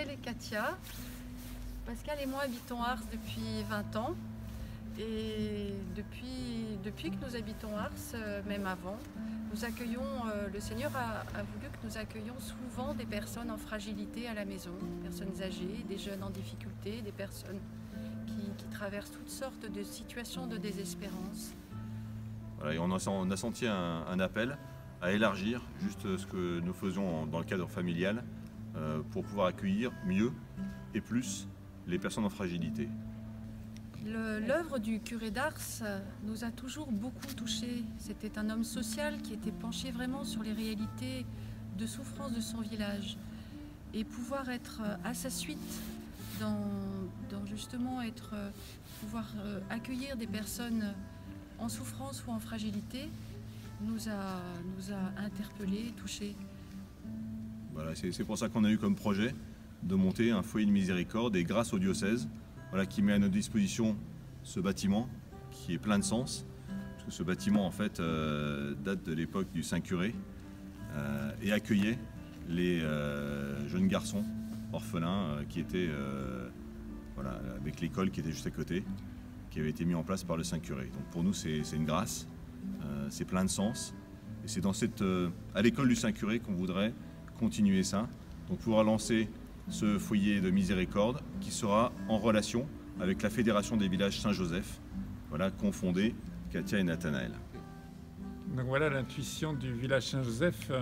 Pascal et Katia. Pascal et moi habitons Ars depuis 20 ans. Et depuis que nous habitons Ars, même avant, nous accueillons, le Seigneur a voulu que nous accueillions souvent des personnes en fragilité à la maison, des personnes âgées, des jeunes en difficulté, des personnes qui traversent toutes sortes de situations de désespérance. Voilà, et on a senti un appel à élargir juste ce que nous faisions dans le cadre familial pour pouvoir accueillir mieux et plus les personnes en fragilité. L'œuvre du curé d'Ars nous a toujours beaucoup touchés. C'était un homme social qui était penché vraiment sur les réalités de souffrance de son village. Et pouvoir être à sa suite, justement pouvoir accueillir des personnes en souffrance ou en fragilité, nous a interpellés, touchés. Voilà, c'est pour ça qu'on a eu comme projet de monter un foyer de miséricorde et grâce au diocèse, voilà, qui met à notre disposition ce bâtiment qui est plein de sens. Parce que ce bâtiment en fait date de l'époque du Saint-Curé et accueillait les jeunes garçons orphelins qui étaient voilà, avec l'école qui était juste à côté, qui avait été mis en place par le Saint-Curé. Donc pour nous c'est une grâce, c'est plein de sens. Et c'est à l'école du Saint-Curé qu'on voudrait continuer ça. Donc pouvoir lancer ce foyer de miséricorde qui sera en relation avec la Fédération des villages Saint-Joseph, voilà, qu'ont fondé Katia et Nathanaël. Donc voilà, l'intuition du village Saint-Joseph,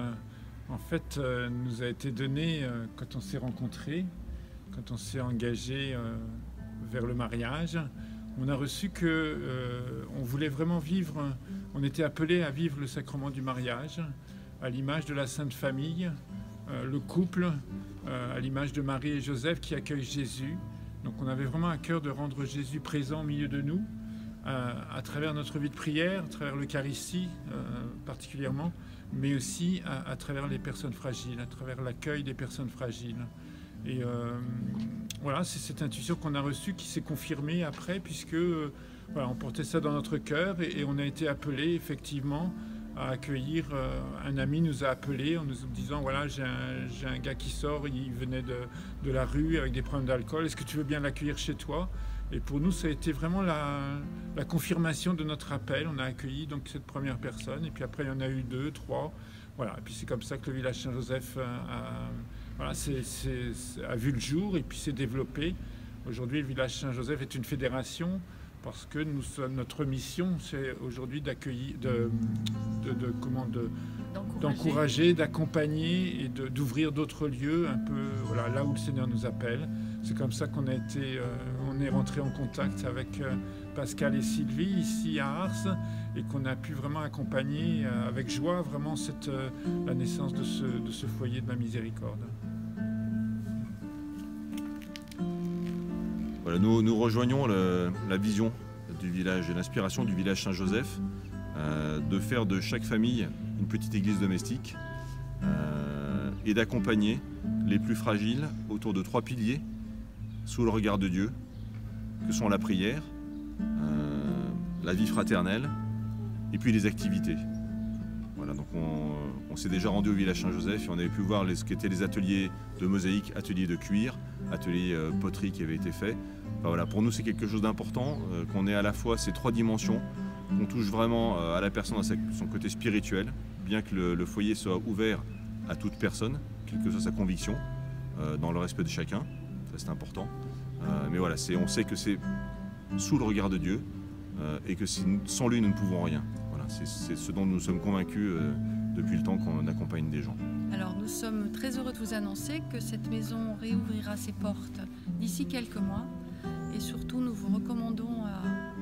en fait, nous a été donnée quand on s'est rencontrés, quand on s'est engagé vers le mariage. On a reçu qu'on voulait vraiment vivre, on était appelé à vivre le sacrement du mariage, à l'image de la Sainte Famille, le couple, à l'image de Marie et Joseph qui accueillent Jésus. Donc on avait vraiment à cœur de rendre Jésus présent au milieu de nous, à travers notre vie de prière, à travers l'Eucharistie particulièrement, mais aussi à travers les personnes fragiles, à travers l'accueil des personnes fragiles. Et voilà, c'est cette intuition qu'on a reçue qui s'est confirmée après, puisque voilà, on portait ça dans notre cœur et on a été appelé effectivement à accueillir. Un ami nous a appelés en nous disant voilà, j'ai un gars qui sort, il venait de la rue avec des problèmes d'alcool, est-ce que tu veux bien l'accueillir chez toi? Et pour nous ça a été vraiment la confirmation de notre appel. On a accueilli donc cette première personne et puis après il y en a eu 2, 3, voilà. Et puis c'est comme ça que le village Saint-Joseph a vu le jour et puis s'est développé. Aujourd'hui le village Saint-Joseph est une fédération, parce que notre mission, c'est aujourd'hui d'accueillir, d'encourager, d'accompagner et d'ouvrir d'autres lieux, un peu voilà, là où le Seigneur nous appelle. C'est comme ça qu'on est rentré en contact avec Pascal et Sylvie ici à Ars et qu'on a pu vraiment accompagner avec joie vraiment la naissance de ce foyer de la miséricorde. Voilà, nous rejoignons la vision du village et l'inspiration du village Saint-Joseph de faire de chaque famille une petite église domestique et d'accompagner les plus fragiles autour de 3 piliers sous le regard de Dieu, que sont la prière, la vie fraternelle et puis les activités. Voilà, donc on s'est déjà rendu au village Saint-Joseph et on avait pu voir ce qu'étaient les ateliers de mosaïque, ateliers de cuir, ateliers poterie qui avaient été faits. Enfin, voilà, pour nous c'est quelque chose d'important, qu'on ait à la fois ces 3 dimensions, qu'on touche vraiment à la personne dans son côté spirituel, bien que le foyer soit ouvert à toute personne, quelle que soit sa conviction, dans le respect de chacun, ça c'est important. Mais voilà, on sait que c'est sous le regard de Dieu et que sans lui nous ne pouvons rien. Voilà, c'est ce dont nous sommes convaincus depuis le temps qu'on accompagne des gens. Alors nous sommes très heureux de vous annoncer que cette maison réouvrira ses portes d'ici quelques mois et surtout nous vous recommandons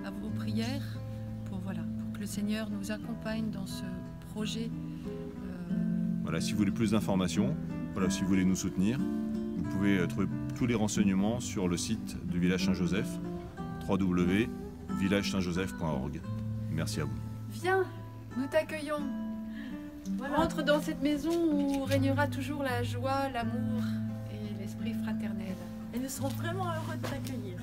à vos prières pour que le Seigneur nous accompagne dans ce projet. Voilà, si vous voulez plus d'informations, voilà, si vous voulez nous soutenir, vous pouvez trouver tous les renseignements sur le site du village Saint-Joseph, www.villagesaintjoseph.org. Merci à vous. Viens, nous t'accueillons. Voilà. Entre dans cette maison où régnera toujours la joie, l'amour et l'esprit fraternel. Et nous serons vraiment heureux de t'accueillir.